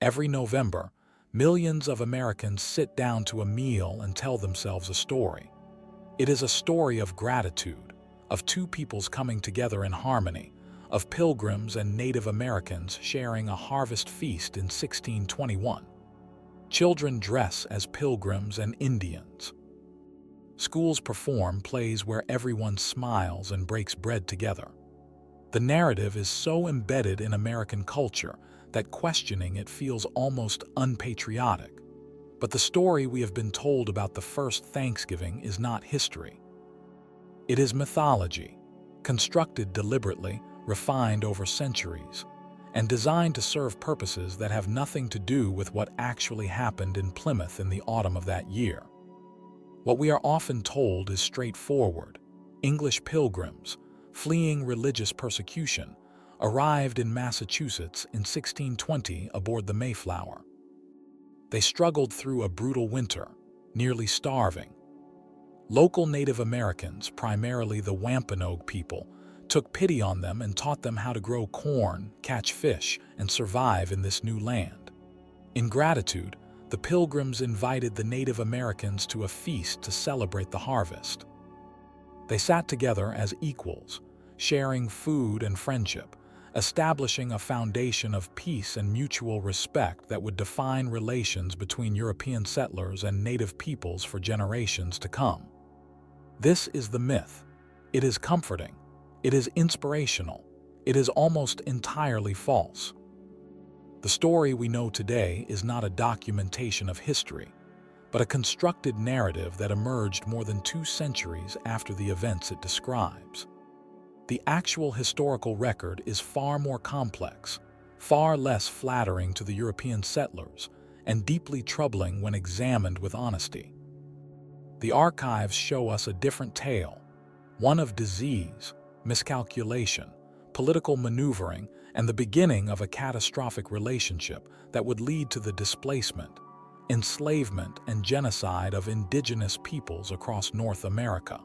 Every November, millions of Americans sit down to a meal and tell themselves a story. It is a story of gratitude, of two peoples coming together in harmony, of Pilgrims and Native Americans sharing a harvest feast in 1621. Children dress as Pilgrims and Indians. Schools perform plays where everyone smiles and breaks bread together. The narrative is so embedded in American culture that questioning it feels almost unpatriotic. But the story we have been told about the first Thanksgiving is not history. It is mythology, constructed deliberately, refined over centuries, and designed to serve purposes that have nothing to do with what actually happened in Plymouth in the autumn of that year. What we are often told is straightforward. English pilgrims, fleeing religious persecution, arrived in Massachusetts in 1620 aboard the Mayflower. They struggled through a brutal winter, nearly starving. Local Native Americans, primarily the Wampanoag people, took pity on them and taught them how to grow corn, catch fish, and survive in this new land. In gratitude, the Pilgrims invited the Native Americans to a feast to celebrate the harvest. They sat together as equals, sharing food and friendship, establishing a foundation of peace and mutual respect that would define relations between European settlers and native peoples for generations to come. This is the myth. It is comforting. It is inspirational. It is almost entirely false. The story we know today is not a documentation of history, but a constructed narrative that emerged more than 2 centuries after the events it describes. The actual historical record is far more complex, far less flattering to the European settlers, and deeply troubling when examined with honesty. The archives show us a different tale, one of disease, miscalculation, political maneuvering, and the beginning of a catastrophic relationship that would lead to the displacement, enslavement, and genocide of indigenous peoples across North America.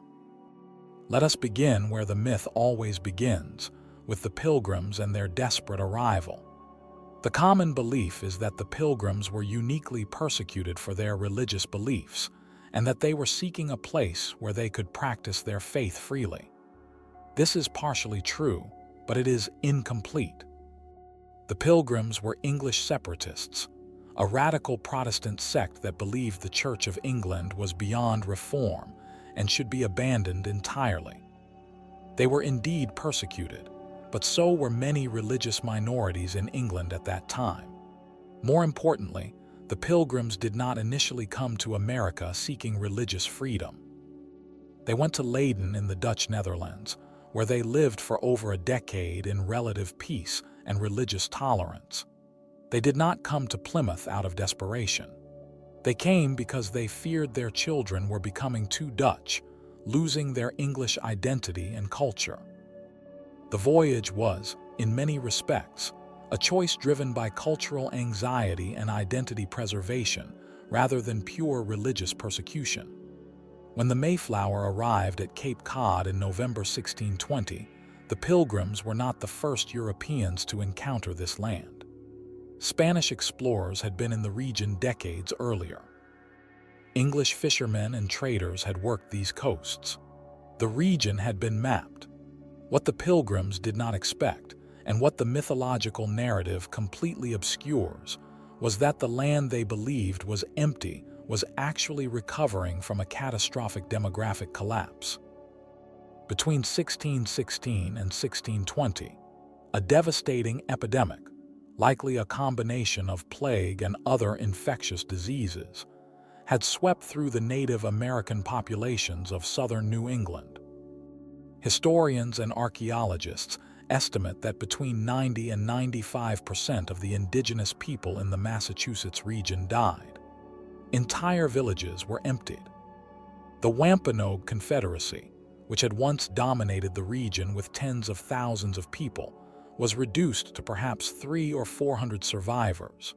Let us begin where the myth always begins, with the Pilgrims and their desperate arrival. The common belief is that the Pilgrims were uniquely persecuted for their religious beliefs, and that they were seeking a place where they could practice their faith freely. This is partially true, but it is incomplete. The Pilgrims were English separatists, a radical Protestant sect that believed the Church of England was beyond reform and should be abandoned entirely. They were indeed persecuted, but so were many religious minorities in England at that time. More importantly, the Pilgrims did not initially come to America seeking religious freedom. They went to Leiden in the Dutch Netherlands, where they lived for over a decade in relative peace and religious tolerance. They did not come to Plymouth out of desperation. They came because they feared their children were becoming too Dutch, losing their English identity and culture. The voyage was, in many respects, a choice driven by cultural anxiety and identity preservation rather than pure religious persecution. When the Mayflower arrived at Cape Cod in November 1620, the Pilgrims were not the first Europeans to encounter this land. Spanish explorers had been in the region decades earlier. English fishermen and traders had worked these coasts. The region had been mapped. What the Pilgrims did not expect, and what the mythological narrative completely obscures, was that the land they believed was empty was actually recovering from a catastrophic demographic collapse. Between 1616 and 1620, a devastating epidemic, likely a combination of plague and other infectious diseases, had swept through the Native American populations of southern New England. Historians and archaeologists estimate that between 90 and 95% of the indigenous people in the Massachusetts region died. Entire villages were emptied. The Wampanoag Confederacy, which had once dominated the region with tens of thousands of people, was reduced to perhaps 300 or 400 survivors.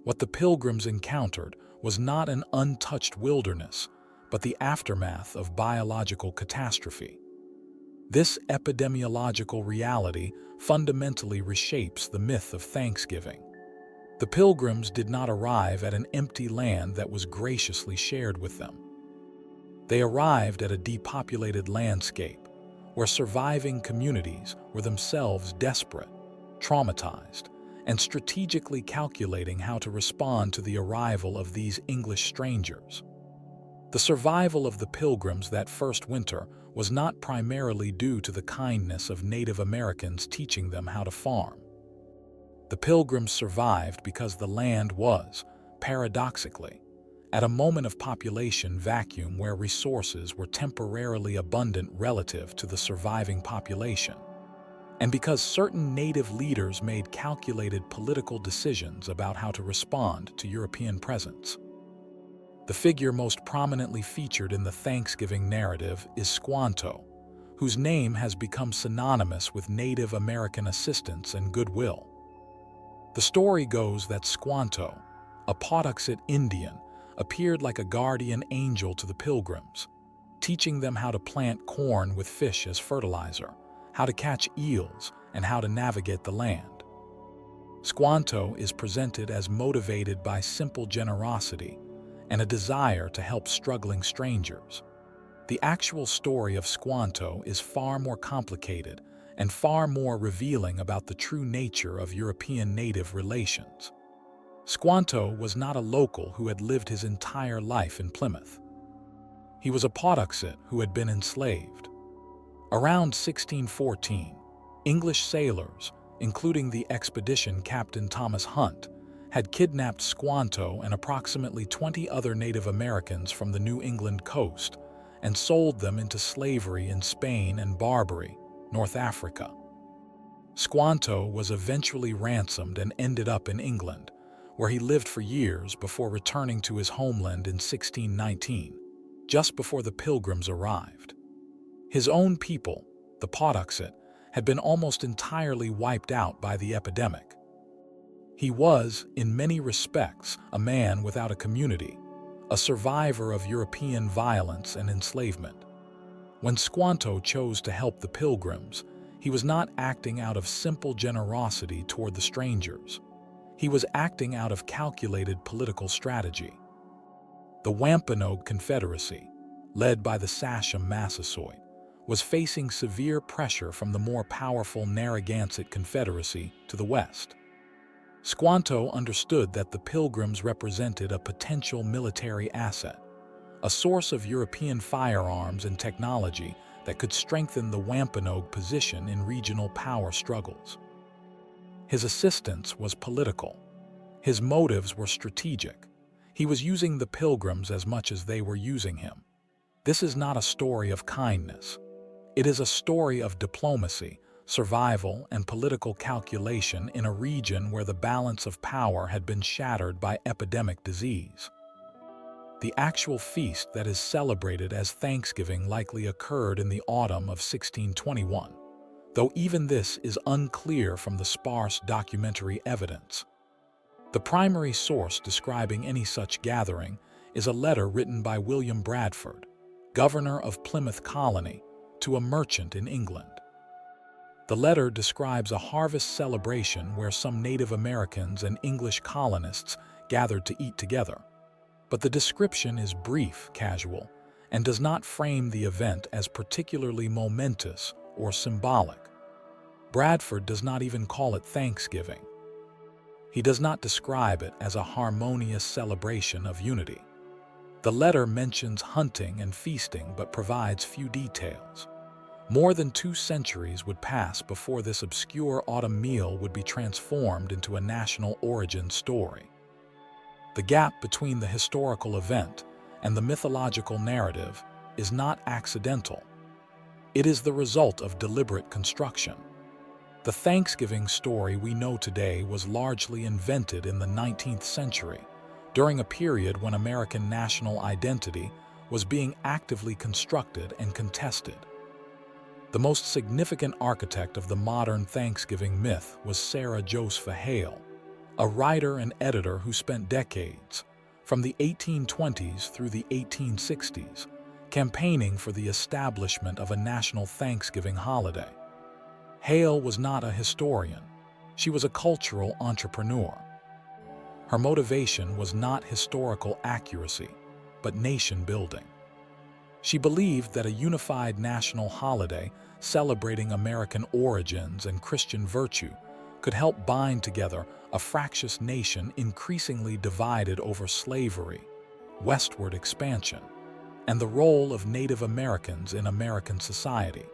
What the Pilgrims encountered was not an untouched wilderness, but the aftermath of biological catastrophe. This epidemiological reality fundamentally reshapes the myth of Thanksgiving. The Pilgrims did not arrive at an empty land that was graciously shared with them. They arrived at a depopulated landscape where surviving communities were themselves desperate, traumatized, and strategically calculating how to respond to the arrival of these English strangers. The survival of the Pilgrims that first winter was not primarily due to the kindness of Native Americans teaching them how to farm. The Pilgrims survived because the land was, paradoxically, at a moment of population vacuum where resources were temporarily abundant relative to the surviving population, and because certain native leaders made calculated political decisions about how to respond to European presence. The figure most prominently featured in the Thanksgiving narrative is Squanto, whose name has become synonymous with Native American assistance and goodwill. The story goes that Squanto, a Patuxet Indian, appeared like a guardian angel to the Pilgrims, teaching them how to plant corn with fish as fertilizer, how to catch eels, and how to navigate the land. Squanto is presented as motivated by simple generosity and a desire to help struggling strangers. The actual story of Squanto is far more complicated and far more revealing about the true nature of European-native relations. Squanto was not a local who had lived his entire life in Plymouth. He was a Patuxet who had been enslaved. Around 1614, English sailors, including the expedition captain Thomas Hunt, had kidnapped Squanto and approximately 20 other Native Americans from the New England coast and sold them into slavery in Spain and Barbary, North Africa. Squanto was eventually ransomed and ended up in England, where he lived for years before returning to his homeland in 1619, just before the Pilgrims arrived. His own people, the Patuxet, had been almost entirely wiped out by the epidemic. He was, in many respects, a man without a community, a survivor of European violence and enslavement. When Squanto chose to help the Pilgrims, he was not acting out of simple generosity toward the strangers. He was acting out of calculated political strategy. The Wampanoag Confederacy, led by the Sachem Massasoit, was facing severe pressure from the more powerful Narragansett Confederacy to the west. Squanto understood that the Pilgrims represented a potential military asset, a source of European firearms and technology that could strengthen the Wampanoag position in regional power struggles. His assistance was political. His motives were strategic. He was using the Pilgrims as much as they were using him. This is not a story of kindness. It is a story of diplomacy, survival, and political calculation in a region where the balance of power had been shattered by epidemic disease. The actual feast that is celebrated as Thanksgiving likely occurred in the autumn of 1621, though even this is unclear from the sparse documentary evidence. The primary source describing any such gathering is a letter written by William Bradford, governor of Plymouth Colony, to a merchant in England. The letter describes a harvest celebration where some Native Americans and English colonists gathered to eat together. But the description is brief, casual, and does not frame the event as particularly momentous or symbolic. Bradford does not even call it Thanksgiving. He does not describe it as a harmonious celebration of unity. The letter mentions hunting and feasting but provides few details. More than 2 centuries would pass before this obscure autumn meal would be transformed into a national origin story. The gap between the historical event and the mythological narrative is not accidental. It is the result of deliberate construction. The Thanksgiving story we know today was largely invented in the 19th century, during a period when American national identity was being actively constructed and contested. The most significant architect of the modern Thanksgiving myth was Sarah Josepha Hale, a writer and editor who spent decades, from the 1820s through the 1860s, campaigning for the establishment of a national Thanksgiving holiday. Hale was not a historian. She was a cultural entrepreneur. Her motivation was not historical accuracy, but nation building. She believed that a unified national holiday celebrating American origins and Christian virtue could help bind together a fractious nation increasingly divided over slavery, westward expansion, and the role of Native Americans in American society.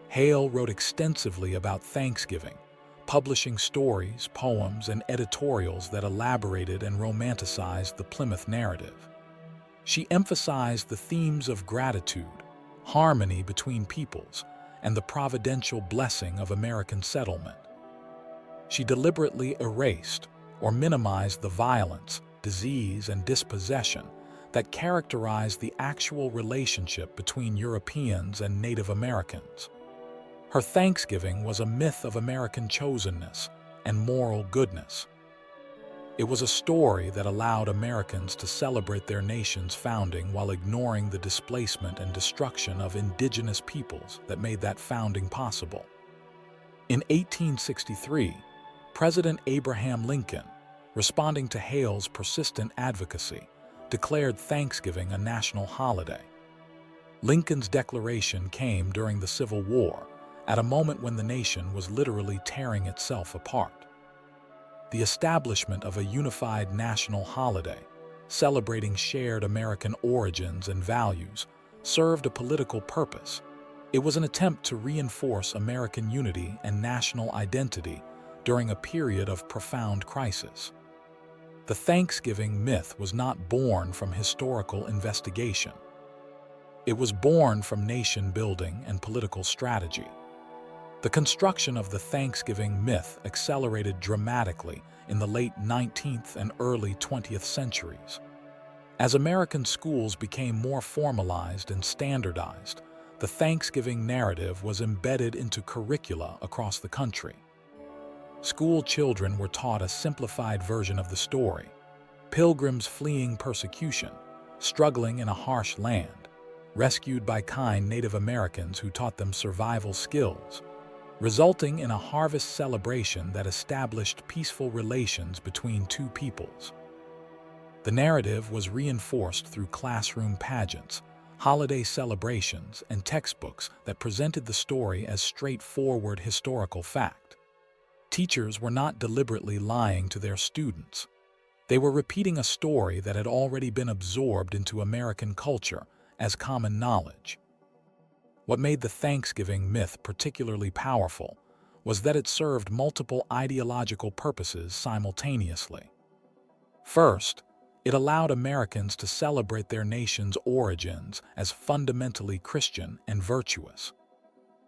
Hale wrote extensively about Thanksgiving, publishing stories, poems, and editorials that elaborated and romanticized the Plymouth narrative. She emphasized the themes of gratitude, harmony between peoples, and the providential blessing of American settlement. She deliberately erased or minimized the violence, disease, and dispossession that characterized the actual relationship between Europeans and Native Americans. Her Thanksgiving was a myth of American chosenness and moral goodness. It was a story that allowed Americans to celebrate their nation's founding while ignoring the displacement and destruction of indigenous peoples that made that founding possible. In 1863, President Abraham Lincoln, responding to Hale's persistent advocacy, declared Thanksgiving a national holiday. Lincoln's declaration came during the Civil War, at a moment when the nation was literally tearing itself apart. The establishment of a unified national holiday, celebrating shared American origins and values, served a political purpose. It was an attempt to reinforce American unity and national identity during a period of profound crisis. The Thanksgiving myth was not born from historical investigation. It was born from nation building and political strategy. The construction of the Thanksgiving myth accelerated dramatically in the late 19th and early 20th centuries. As American schools became more formalized and standardized, the Thanksgiving narrative was embedded into curricula across the country. School children were taught a simplified version of the story: pilgrims fleeing persecution, struggling in a harsh land, rescued by kind Native Americans who taught them survival skills, resulting in a harvest celebration that established peaceful relations between two peoples. The narrative was reinforced through classroom pageants, holiday celebrations, and textbooks that presented the story as straightforward historical fact. Teachers were not deliberately lying to their students. They were repeating a story that had already been absorbed into American culture as common knowledge. What made the Thanksgiving myth particularly powerful was that it served multiple ideological purposes simultaneously. First, it allowed Americans to celebrate their nation's origins as fundamentally Christian and virtuous.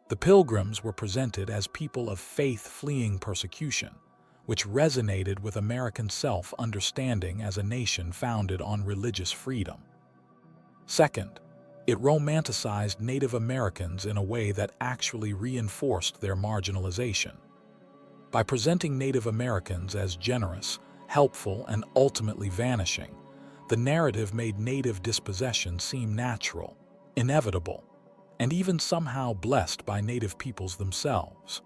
The Pilgrims were presented as people of faith fleeing persecution, which resonated with American self-understanding as a nation founded on religious freedom. Second, it romanticized Native Americans in a way that actually reinforced their marginalization. By presenting Native Americans as generous, helpful, and ultimately vanishing, the narrative made Native dispossession seem natural, inevitable, and even somehow blessed by Native peoples themselves.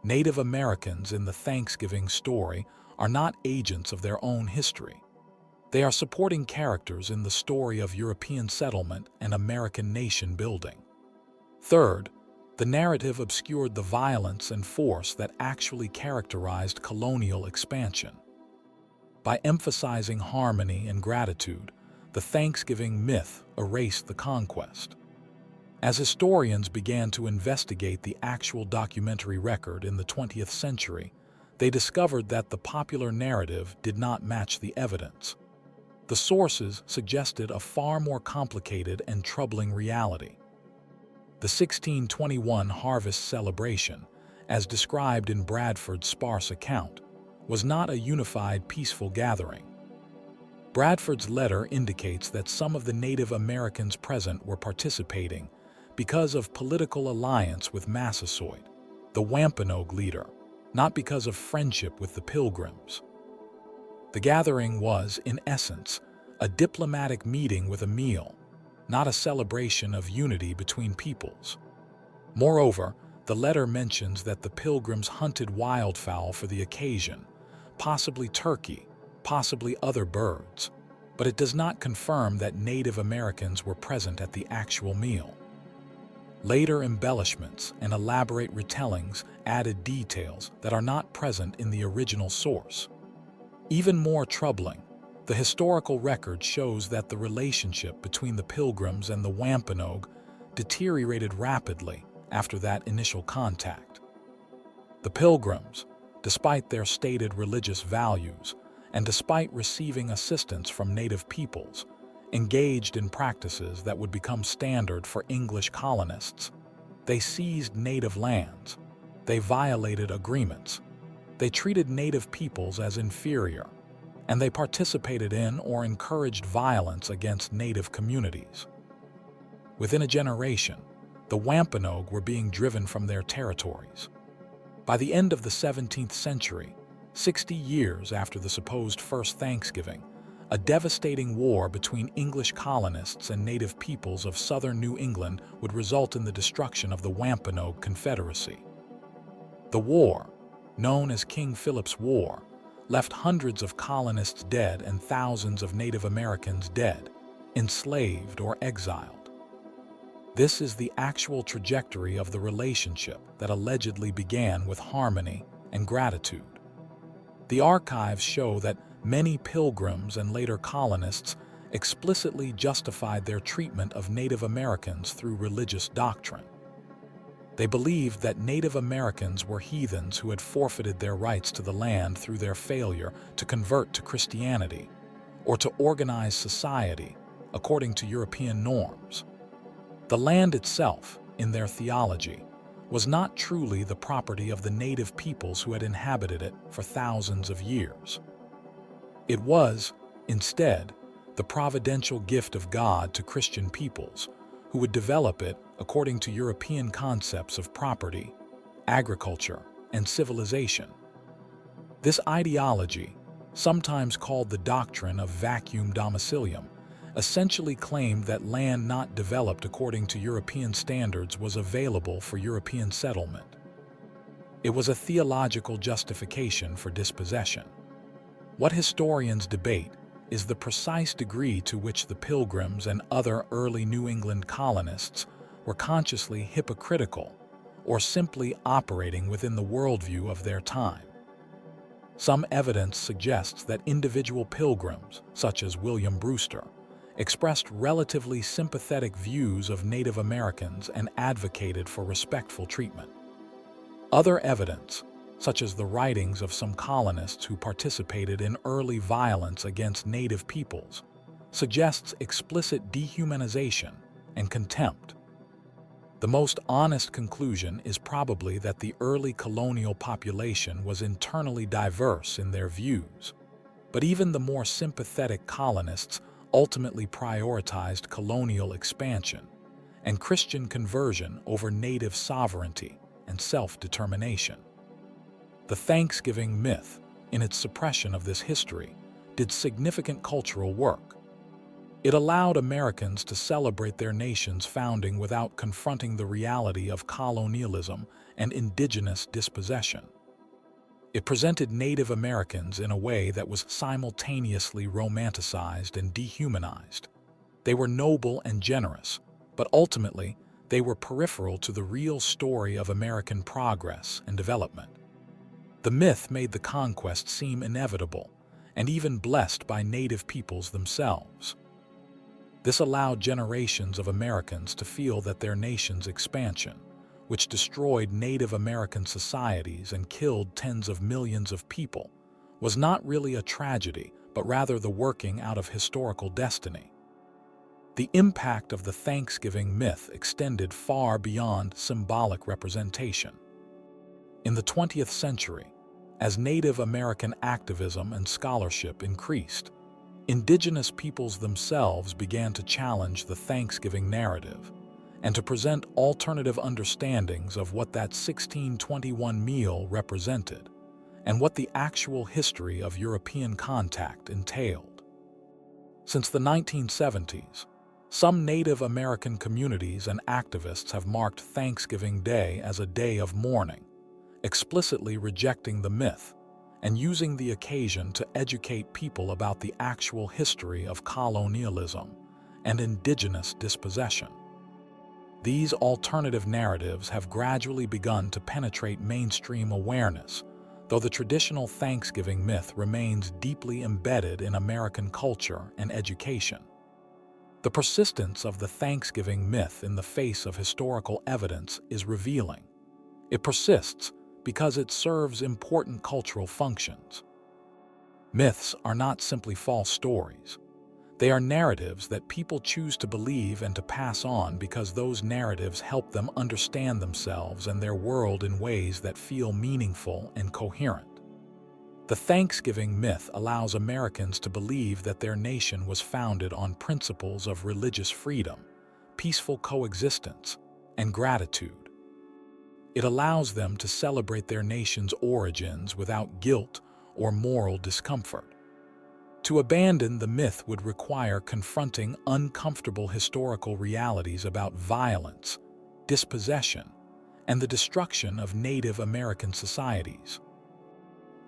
Native Americans in the Thanksgiving story are not agents of their own history. They are supporting characters in the story of European settlement and American nation building. Third, the narrative obscured the violence and force that actually characterized colonial expansion. By emphasizing harmony and gratitude, the Thanksgiving myth erased the conquest. As historians began to investigate the actual documentary record in the 20th century, they discovered that the popular narrative did not match the evidence. The sources suggested a far more complicated and troubling reality. The 1621 harvest celebration, as described in Bradford's sparse account, was not a unified, peaceful gathering. Bradford's letter indicates that some of the Native Americans present were participating because of political alliance with Massasoit, the Wampanoag leader, not because of friendship with the Pilgrims. The gathering was, in essence, a diplomatic meeting with a meal, not a celebration of unity between peoples. Moreover, the letter mentions that the Pilgrims hunted wildfowl for the occasion, possibly turkey, possibly other birds, but it does not confirm that Native Americans were present at the actual meal. Later embellishments and elaborate retellings added details that are not present in the original source. Even more troubling, the historical record shows that the relationship between the Pilgrims and the Wampanoag deteriorated rapidly after that initial contact. The Pilgrims, despite their stated religious values and despite receiving assistance from native peoples, engaged in practices that would become standard for English colonists. They seized native lands. They violated agreements. They treated native peoples as inferior, and they participated in or encouraged violence against native communities. Within a generation, the Wampanoag were being driven from their territories. By the end of the 17th century, 60 years after the supposed First Thanksgiving, a devastating war between English colonists and native peoples of southern New England would result in the destruction of the Wampanoag Confederacy. The war, known as King Philip's War, left hundreds of colonists dead and thousands of Native Americans dead, enslaved or exiled. This is the actual trajectory of the relationship that allegedly began with harmony and gratitude. The archives show that many pilgrims and later colonists explicitly justified their treatment of Native Americans through religious doctrine. They believed that Native Americans were heathens who had forfeited their rights to the land through their failure to convert to Christianity or to organize society according to European norms. The land itself, in their theology, was not truly the property of the native peoples who had inhabited it for thousands of years. It was, instead, the providential gift of God to Christian peoples who would develop it according to European concepts of property, agriculture, and civilization. This ideology, sometimes called the doctrine of vacuum domicilium, essentially claimed that land not developed according to European standards was available for European settlement. It was a theological justification for dispossession. What historians debate is the precise degree to which the Pilgrims and other early New England colonists were consciously hypocritical or simply operating within the worldview of their time. Some evidence suggests that individual pilgrims, such as William Brewster, expressed relatively sympathetic views of Native Americans and advocated for respectful treatment. Other evidence, such as the writings of some colonists who participated in early violence against native peoples, suggests explicit dehumanization and contempt. The most honest conclusion is probably that the early colonial population was internally diverse in their views, but even the more sympathetic colonists ultimately prioritized colonial expansion and Christian conversion over native sovereignty and self-determination. The Thanksgiving myth, in its suppression of this history, did significant cultural work. It allowed Americans to celebrate their nation's founding without confronting the reality of colonialism and indigenous dispossession. It presented Native Americans in a way that was simultaneously romanticized and dehumanized. They were noble and generous, but ultimately, they were peripheral to the real story of American progress and development. The myth made the conquest seem inevitable and even blessed by native peoples themselves. This allowed generations of Americans to feel that their nation's expansion, which destroyed Native American societies and killed tens of millions of people, was not really a tragedy, but rather the working out of historical destiny. The impact of the Thanksgiving myth extended far beyond symbolic representation. In the 20th century, as Native American activism and scholarship increased, indigenous peoples themselves began to challenge the Thanksgiving narrative and to present alternative understandings of what that 1621 meal represented and what the actual history of European contact entailed. Since the 1970s, some Native American communities and activists have marked Thanksgiving Day as a day of mourning, explicitly rejecting the myth and using the occasion to educate people about the actual history of colonialism and indigenous dispossession. These alternative narratives have gradually begun to penetrate mainstream awareness, though the traditional Thanksgiving myth remains deeply embedded in American culture and education. The persistence of the Thanksgiving myth in the face of historical evidence is revealing. It persists because it serves important cultural functions. Myths are not simply false stories. They are narratives that people choose to believe and to pass on because those narratives help them understand themselves and their world in ways that feel meaningful and coherent. The Thanksgiving myth allows Americans to believe that their nation was founded on principles of religious freedom, peaceful coexistence, and gratitude. It allows them to celebrate their nation's origins without guilt or moral discomfort. To abandon the myth would require confronting uncomfortable historical realities about violence, dispossession, and the destruction of Native American societies.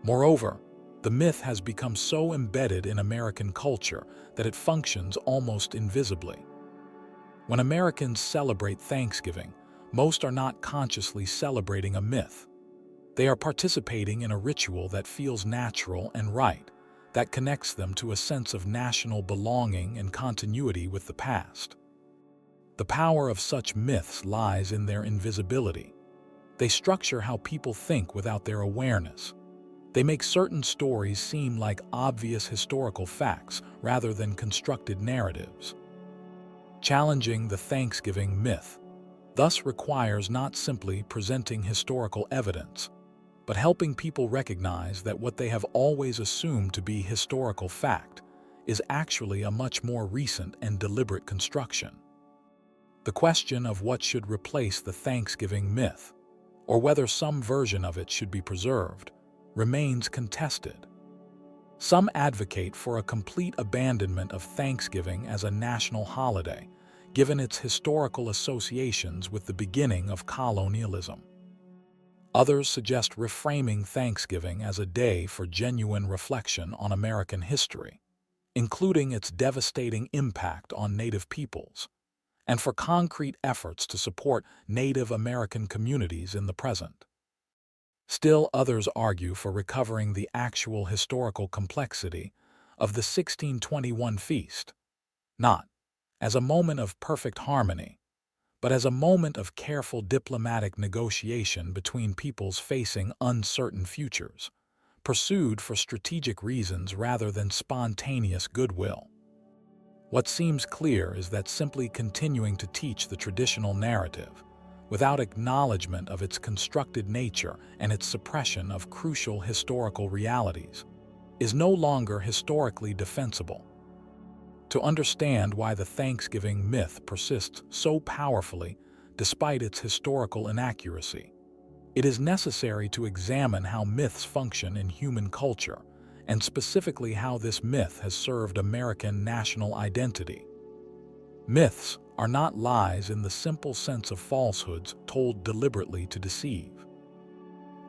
Moreover, the myth has become so embedded in American culture that it functions almost invisibly. When Americans celebrate Thanksgiving, most are not consciously celebrating a myth. They are participating in a ritual that feels natural and right, that connects them to a sense of national belonging and continuity with the past. The power of such myths lies in their invisibility. They structure how people think without their awareness. They make certain stories seem like obvious historical facts rather than constructed narratives. Challenging the Thanksgiving myth thus requires not simply presenting historical evidence, but helping people recognize that what they have always assumed to be historical fact is actually a much more recent and deliberate construction. The question of what should replace the Thanksgiving myth, or whether some version of it should be preserved, remains contested. Some advocate for a complete abandonment of Thanksgiving as a national holiday, given its historical associations with the beginning of colonialism. Others suggest reframing Thanksgiving as a day for genuine reflection on American history, including its devastating impact on Native peoples, and for concrete efforts to support Native American communities in the present. Still, others argue for recovering the actual historical complexity of the 1621 feast, not as a moment of perfect harmony, but as a moment of careful diplomatic negotiation between peoples facing uncertain futures, pursued for strategic reasons rather than spontaneous goodwill. What seems clear is that simply continuing to teach the traditional narrative, without acknowledgement of its constructed nature and its suppression of crucial historical realities, is no longer historically defensible. To understand why the Thanksgiving myth persists so powerfully despite its historical inaccuracy, it is necessary to examine how myths function in human culture, and specifically how this myth has served American national identity. Myths are not lies in the simple sense of falsehoods told deliberately to deceive.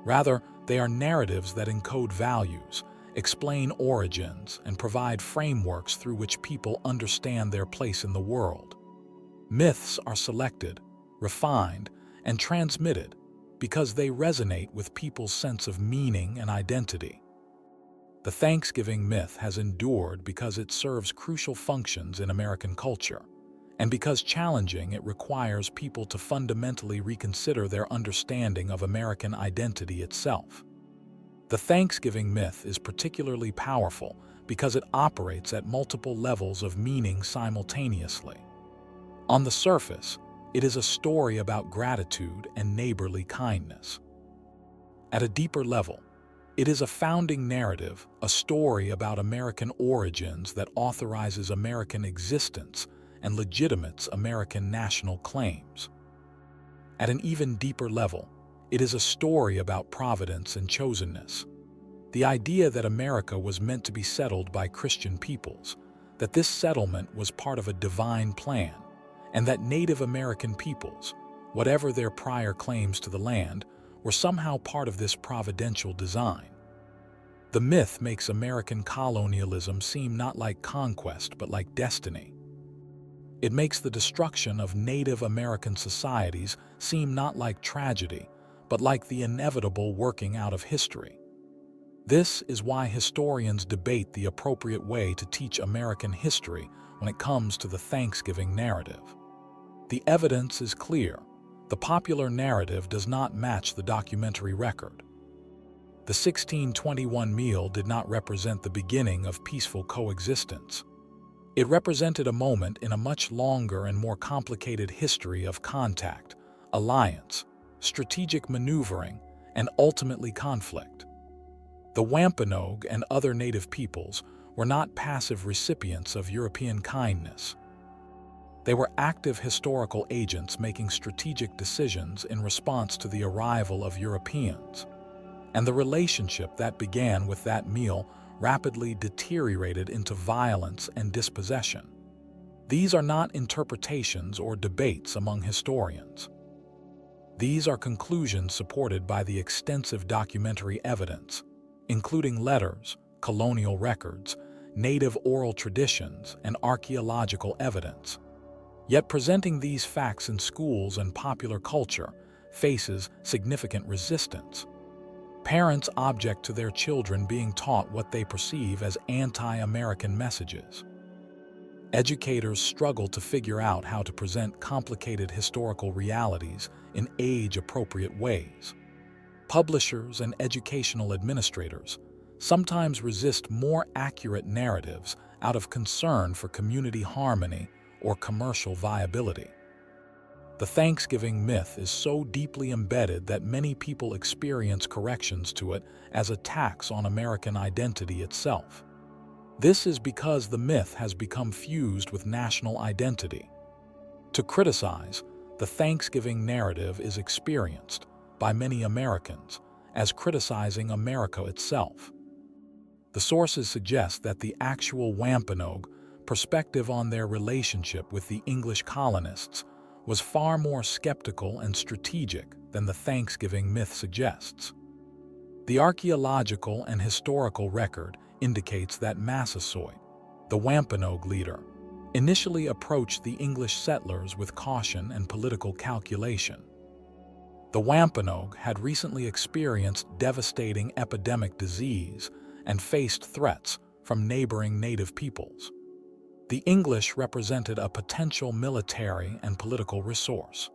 Rather, they are narratives that encode values, explain origins, and provide frameworks through which people understand their place in the world. Myths are selected, refined, and transmitted because they resonate with people's sense of meaning and identity. The Thanksgiving myth has endured because it serves crucial functions in American culture, and because challenging it requires people to fundamentally reconsider their understanding of American identity itself. The Thanksgiving myth is particularly powerful because it operates at multiple levels of meaning simultaneously. On the surface, it is a story about gratitude and neighborly kindness. At a deeper level, it is a founding narrative, a story about American origins that authorizes American existence and legitimates American national claims. At an even deeper level, it is a story about providence and chosenness. The idea that America was meant to be settled by Christian peoples, that this settlement was part of a divine plan, and that Native American peoples, whatever their prior claims to the land, were somehow part of this providential design. The myth makes American colonialism seem not like conquest but like destiny. It makes the destruction of Native American societies seem not like tragedy, but like the inevitable working out of history. This is why historians debate the appropriate way to teach American history when it comes to the Thanksgiving narrative. The evidence is clear. The popular narrative does not match the documentary record. The 1621 meal did not represent the beginning of peaceful coexistence. It represented a moment in a much longer and more complicated history of contact, alliance, strategic maneuvering, and ultimately conflict. The Wampanoag and other native peoples were not passive recipients of European kindness. They were active historical agents making strategic decisions in response to the arrival of Europeans. And the relationship that began with that meal rapidly deteriorated into violence and dispossession. These are not interpretations or debates among historians. These are conclusions supported by the extensive documentary evidence, including letters, colonial records, native oral traditions, and archaeological evidence. Yet presenting these facts in schools and popular culture faces significant resistance. Parents object to their children being taught what they perceive as anti-American messages. Educators struggle to figure out how to present complicated historical realities in age-appropriate ways. Publishers and educational administrators sometimes resist more accurate narratives out of concern for community harmony or commercial viability. The Thanksgiving myth is so deeply embedded that many people experience corrections to it as attacks on American identity itself. This is because the myth has become fused with national identity. To criticize, the Thanksgiving narrative is experienced by many Americans as criticizing America itself. The sources suggest that the actual Wampanoag perspective on their relationship with the English colonists was far more skeptical and strategic than the Thanksgiving myth suggests. The archaeological and historical record indicates that Massasoit, the Wampanoag leader, initially approached the English settlers with caution and political calculation. The Wampanoag had recently experienced devastating epidemic disease and faced threats from neighboring native peoples. The English represented a potential military and political resource.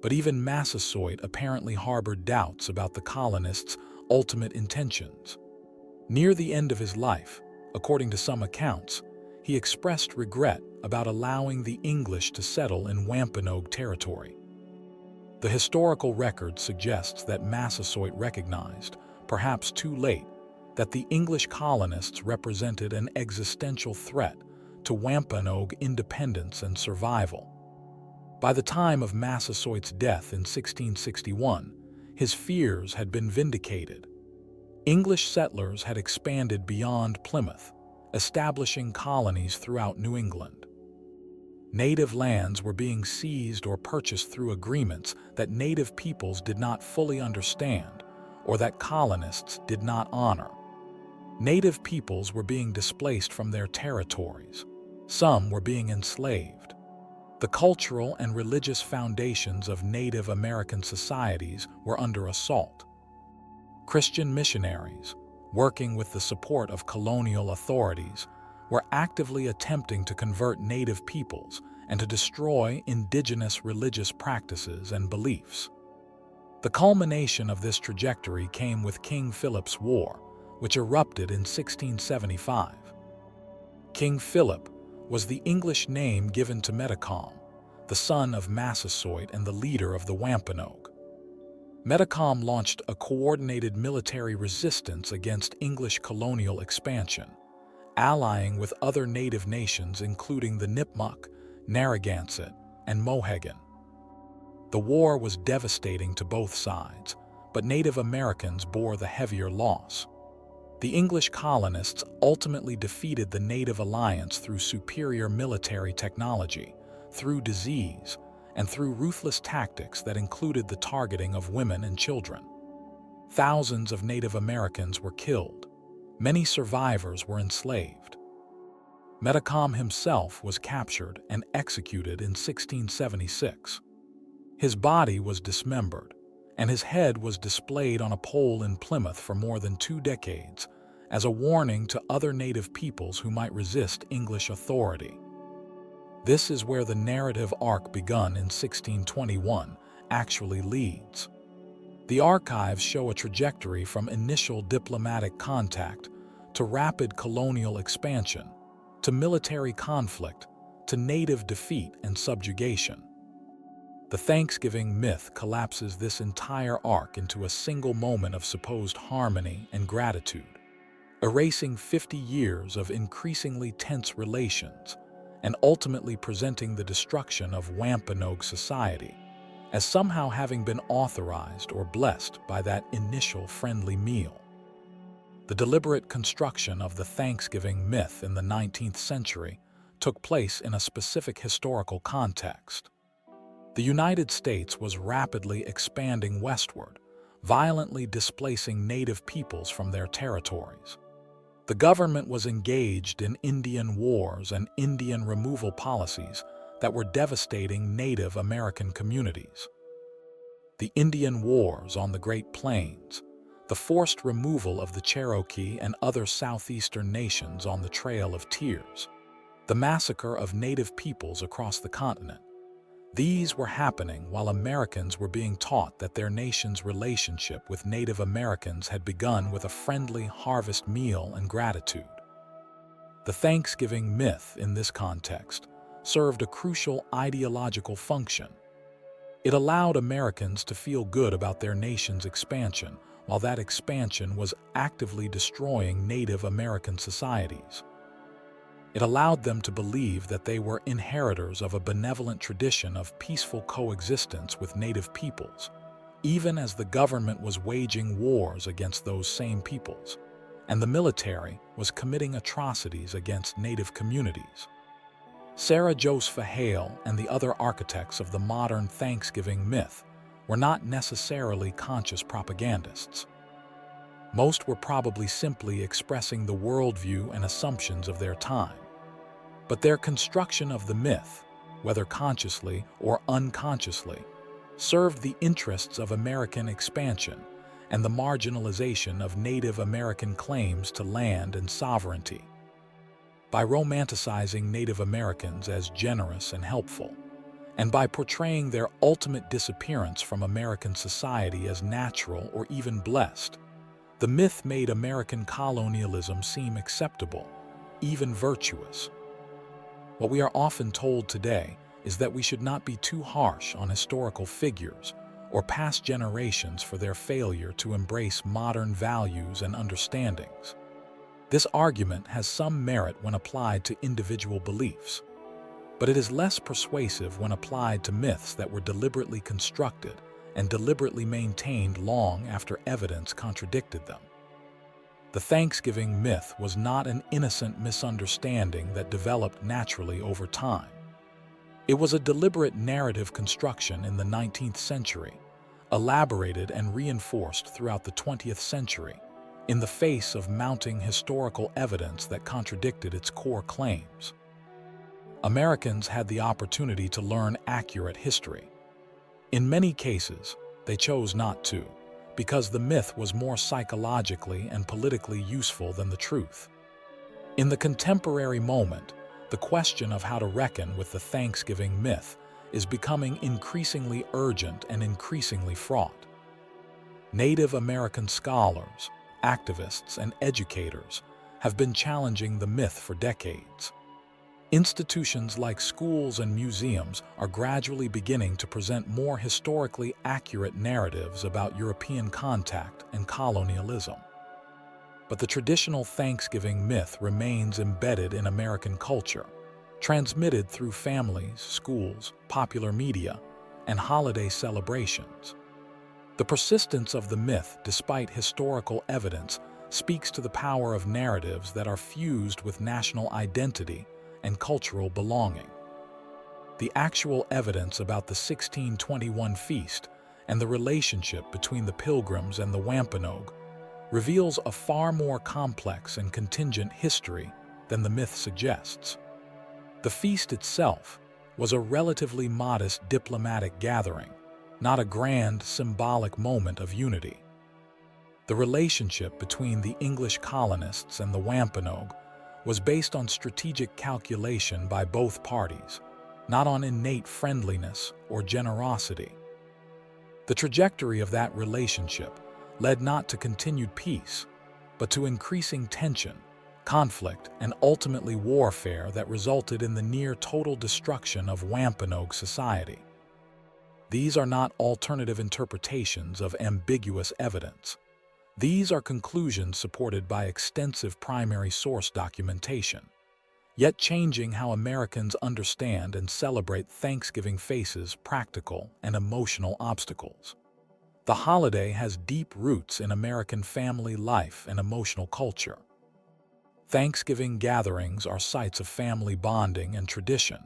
But even Massasoit apparently harbored doubts about the colonists' ultimate intentions. Near the end of his life, according to some accounts, he expressed regret about allowing the English to settle in Wampanoag territory. The historical record suggests that Massasoit recognized, perhaps too late, that the English colonists represented an existential threat to Wampanoag independence and survival. By the time of Massasoit's death in 1661, his fears had been vindicated. English settlers had expanded beyond Plymouth, establishing colonies throughout New England. Native lands were being seized or purchased through agreements that native peoples did not fully understand or that colonists did not honor. Native peoples were being displaced from their territories. Some were being enslaved. The cultural and religious foundations of Native American societies were under assault. Christian missionaries, working with the support of colonial authorities, were actively attempting to convert Native peoples and to destroy indigenous religious practices and beliefs. The culmination of this trajectory came with King Philip's War, which erupted in 1675. King Philip was the English name given to Metacom, the son of Massasoit and the leader of the Wampanoag. Metacom launched a coordinated military resistance against English colonial expansion, allying with other native nations including the Nipmuc, Narragansett, and Mohegan. The war was devastating to both sides, but Native Americans bore the heavier loss. The English colonists ultimately defeated the Native Alliance through superior military technology, through disease, and through ruthless tactics that included the targeting of women and children. Thousands of Native Americans were killed, Many survivors were enslaved. Metacom himself was captured and executed in 1676. His body was dismembered, and his head was displayed on a pole in Plymouth for more than 2 decades as a warning to other native peoples who might resist English authority. This is where the narrative arc begun in 1621 actually leads. The archives show a trajectory from initial diplomatic contact to rapid colonial expansion, to military conflict, to native defeat and subjugation. The Thanksgiving myth collapses this entire arc into a single moment of supposed harmony and gratitude, erasing 50 years of increasingly tense relations and ultimately presenting the destruction of Wampanoag society as somehow having been authorized or blessed by that initial friendly meal. The deliberate construction of the Thanksgiving myth in the 19th century took place in a specific historical context. The United States was rapidly expanding westward, violently displacing native peoples from their territories. The government was engaged in Indian wars and Indian removal policies that were devastating Native American communities. The Indian Wars on the Great Plains, the forced removal of the Cherokee and other southeastern nations on the Trail of Tears, the massacre of native peoples across the continent. These were happening while Americans were being taught that their nation's relationship with Native Americans had begun with a friendly harvest meal and gratitude. The Thanksgiving myth, in this context, served a crucial ideological function. It allowed Americans to feel good about their nation's expansion, while that expansion was actively destroying Native American societies. It allowed them to believe that they were inheritors of a benevolent tradition of peaceful coexistence with Native peoples, even as the government was waging wars against those same peoples, and the military was committing atrocities against Native communities. Josepha Hale and the other architects of the modern Thanksgiving myth were not necessarily conscious propagandists. Most were probably simply expressing the worldview and assumptions of their time. But their construction of the myth, whether consciously or unconsciously, served the interests of American expansion and the marginalization of Native American claims to land and sovereignty. By romanticizing Native Americans as generous and helpful, and by portraying their ultimate disappearance from American society as natural or even blessed, the myth made American colonialism seem acceptable, even virtuous. What we are often told today is that we should not be too harsh on historical figures or past generations for their failure to embrace modern values and understandings. This argument has some merit when applied to individual beliefs, but it is less persuasive when applied to myths that were deliberately constructed and deliberately maintained long after evidence contradicted them. The Thanksgiving myth was not an innocent misunderstanding that developed naturally over time. It was a deliberate narrative construction in the 19th century, elaborated and reinforced throughout the 20th century, in the face of mounting historical evidence that contradicted its core claims. Americans had the opportunity to learn accurate history. In many cases, they chose not to, because the myth was more psychologically and politically useful than the truth. In the contemporary moment, the question of how to reckon with the Thanksgiving myth is becoming increasingly urgent and increasingly fraught. Native American scholars, activists, and educators have been challenging the myth for decades. Institutions like schools and museums are gradually beginning to present more historically accurate narratives about European contact and colonialism. But the traditional Thanksgiving myth remains embedded in American culture, transmitted through families, schools, popular media, and holiday celebrations. The persistence of the myth, despite historical evidence, speaks to the power of narratives that are fused with national identity and cultural belonging. The actual evidence about the 1621 feast and the relationship between the Pilgrims and the Wampanoag reveals a far more complex and contingent history than the myth suggests. The feast itself was a relatively modest diplomatic gathering, not a grand symbolic moment of unity. The relationship between the English colonists and the Wampanoag was based on strategic calculation by both parties, not on innate friendliness or generosity. The trajectory of that relationship led not to continued peace, but to increasing tension, conflict, and ultimately warfare that resulted in the near-total destruction of Wampanoag society. These are not alternative interpretations of ambiguous evidence. These are conclusions supported by extensive primary source documentation. Yet changing how Americans understand and celebrate Thanksgiving faces practical and emotional obstacles. The holiday has deep roots in American family life and emotional culture. Thanksgiving gatherings are sites of family bonding and tradition.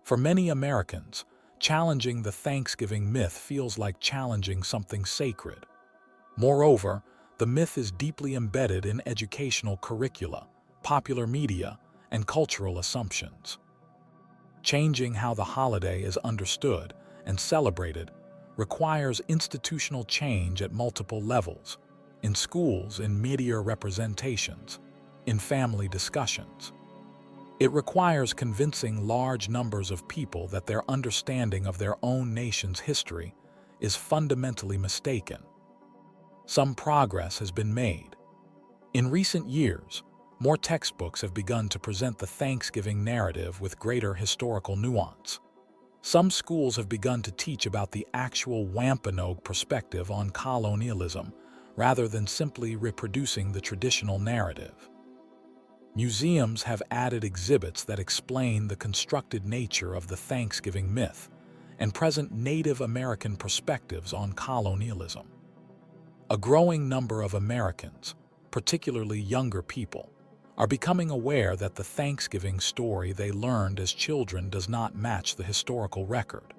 For many Americans, challenging the Thanksgiving myth feels like challenging something sacred. Moreover, the myth is deeply embedded in educational curricula, popular media, and cultural assumptions. Changing how the holiday is understood and celebrated requires institutional change at multiple levels, in schools, in media representations, in family discussions. It requires convincing large numbers of people that their understanding of their own nation's history is fundamentally mistaken. Some progress has been made. In recent years, more textbooks have begun to present the Thanksgiving narrative with greater historical nuance. Some schools have begun to teach about the actual Wampanoag perspective on colonialism, rather than simply reproducing the traditional narrative. Museums have added exhibits that explain the constructed nature of the Thanksgiving myth and present Native American perspectives on colonialism. A growing number of Americans, particularly younger people, are becoming aware that the Thanksgiving story they learned as children does not match the historical record.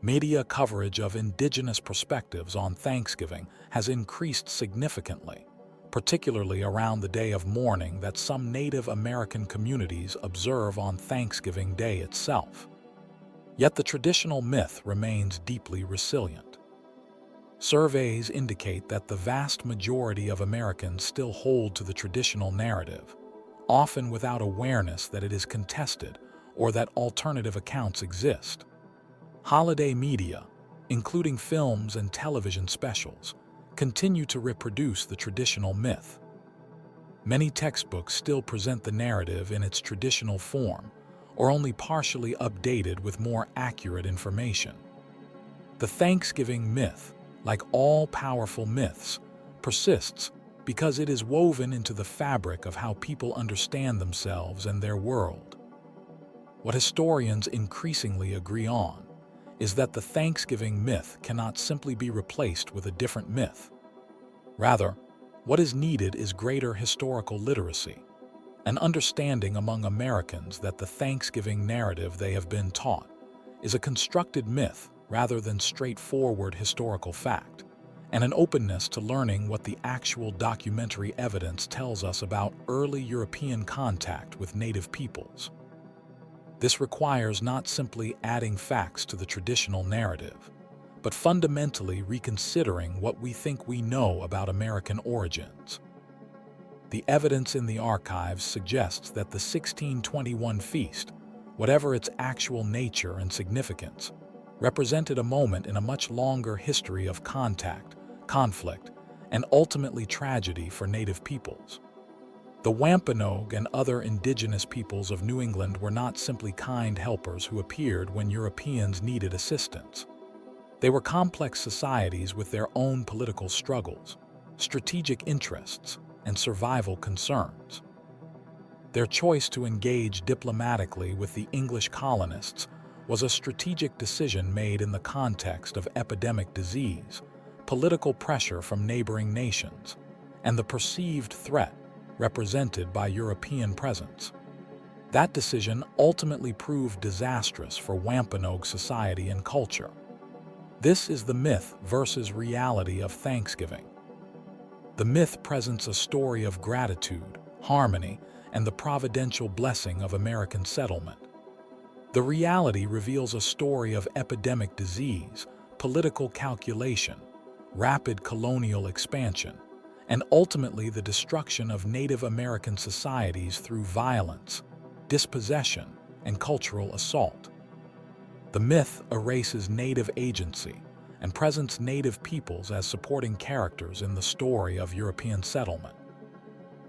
Media coverage of indigenous perspectives on Thanksgiving has increased significantly, particularly around the day of mourning that some Native American communities observe on Thanksgiving Day itself. Yet the traditional myth remains deeply resilient. Surveys indicate that the vast majority of Americans still hold to the traditional narrative, often without awareness that it is contested or that alternative accounts exist. Holiday media, including films and television specials, continue to reproduce the traditional myth. Many textbooks still present the narrative in its traditional form, or only partially updated with more accurate information. The Thanksgiving myth, like all powerful myths, persists because it is woven into the fabric of how people understand themselves and their world. What historians increasingly agree on is that the Thanksgiving myth cannot simply be replaced with a different myth. Rather, what is needed is greater historical literacy, an understanding among Americans that the Thanksgiving narrative they have been taught is a constructed myth rather than straightforward historical fact, and an openness to learning what the actual documentary evidence tells us about early European contact with native peoples. This requires not simply adding facts to the traditional narrative, but fundamentally reconsidering what we think we know about American origins. The evidence in the archives suggests that the 1621 feast, whatever its actual nature and significance, represented a moment in a much longer history of contact, conflict, and ultimately tragedy for Native peoples. The Wampanoag and other indigenous peoples of New England were not simply kind helpers who appeared when Europeans needed assistance. They were complex societies with their own political struggles, strategic interests, and survival concerns. Their choice to engage diplomatically with the English colonists was a strategic decision made in the context of epidemic disease, political pressure from neighboring nations, and the perceived threat represented by European presence. That decision ultimately proved disastrous for Wampanoag society and culture. This is the myth versus reality of Thanksgiving. The myth presents a story of gratitude, harmony, and the providential blessing of American settlement. The reality reveals a story of epidemic disease, political calculation, rapid colonial expansion, and ultimately the destruction of Native American societies through violence, dispossession, and cultural assault. The myth erases Native agency and presents Native peoples as supporting characters in the story of European settlement.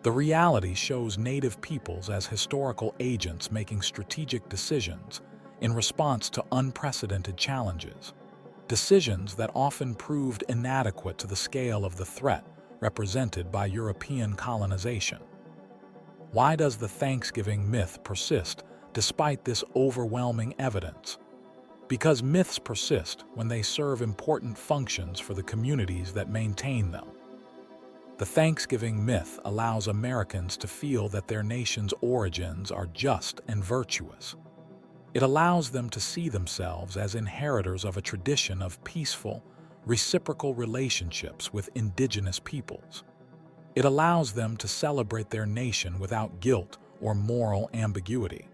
The reality shows Native peoples as historical agents making strategic decisions in response to unprecedented challenges, decisions that often proved inadequate to the scale of the threat represented by European colonization. Why does the Thanksgiving myth persist despite this overwhelming evidence? Because myths persist when they serve important functions for the communities that maintain them. The Thanksgiving myth allows Americans to feel that their nation's origins are just and virtuous. It allows them to see themselves as inheritors of a tradition of peaceful, reciprocal relationships with indigenous peoples. It allows them to celebrate their nation without guilt or moral ambiguity.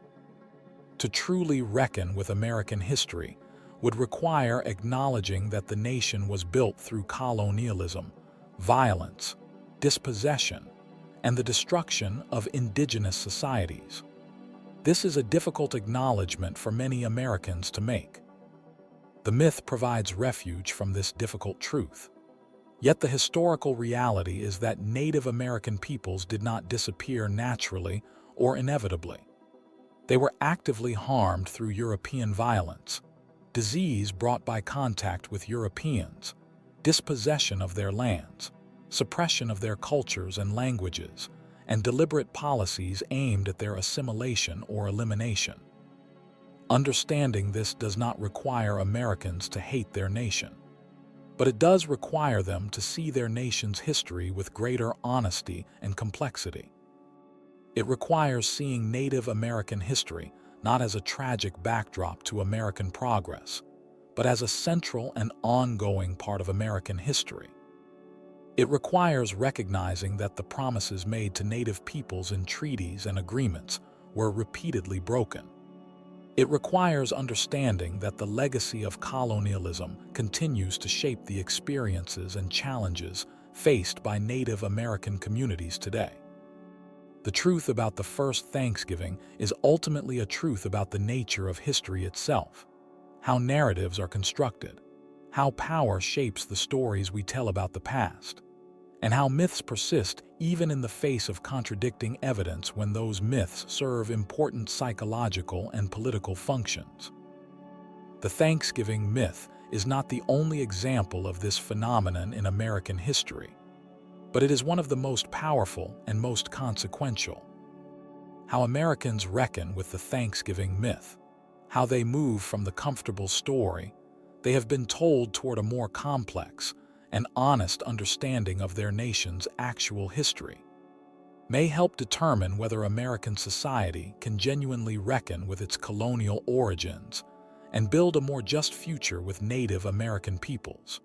To truly reckon with American history would require acknowledging that the nation was built through colonialism, violence, dispossession, and the destruction of indigenous societies. This is a difficult acknowledgement for many Americans to make. The myth provides refuge from this difficult truth. Yet the historical reality is that Native American peoples did not disappear naturally or inevitably. They were actively harmed through European violence, disease brought by contact with Europeans, dispossession of their lands, suppression of their cultures and languages, and deliberate policies aimed at their assimilation or elimination. Understanding this does not require Americans to hate their nation, but it does require them to see their nation's history with greater honesty and complexity. It requires seeing Native American history not as a tragic backdrop to American progress, but as a central and ongoing part of American history. It requires recognizing that the promises made to Native peoples in treaties and agreements were repeatedly broken. It requires understanding that the legacy of colonialism continues to shape the experiences and challenges faced by Native American communities today. The truth about the first Thanksgiving is ultimately a truth about the nature of history itself, how narratives are constructed, how power shapes the stories we tell about the past, and how myths persist even in the face of contradicting evidence when those myths serve important psychological and political functions. The Thanksgiving myth is not the only example of this phenomenon in American history, but it is one of the most powerful and most consequential. How Americans reckon with the Thanksgiving myth, how they move from the comfortable story they have been told toward a more complex and honest understanding of their nation's actual history, may help determine whether American society can genuinely reckon with its colonial origins and build a more just future with Native American peoples.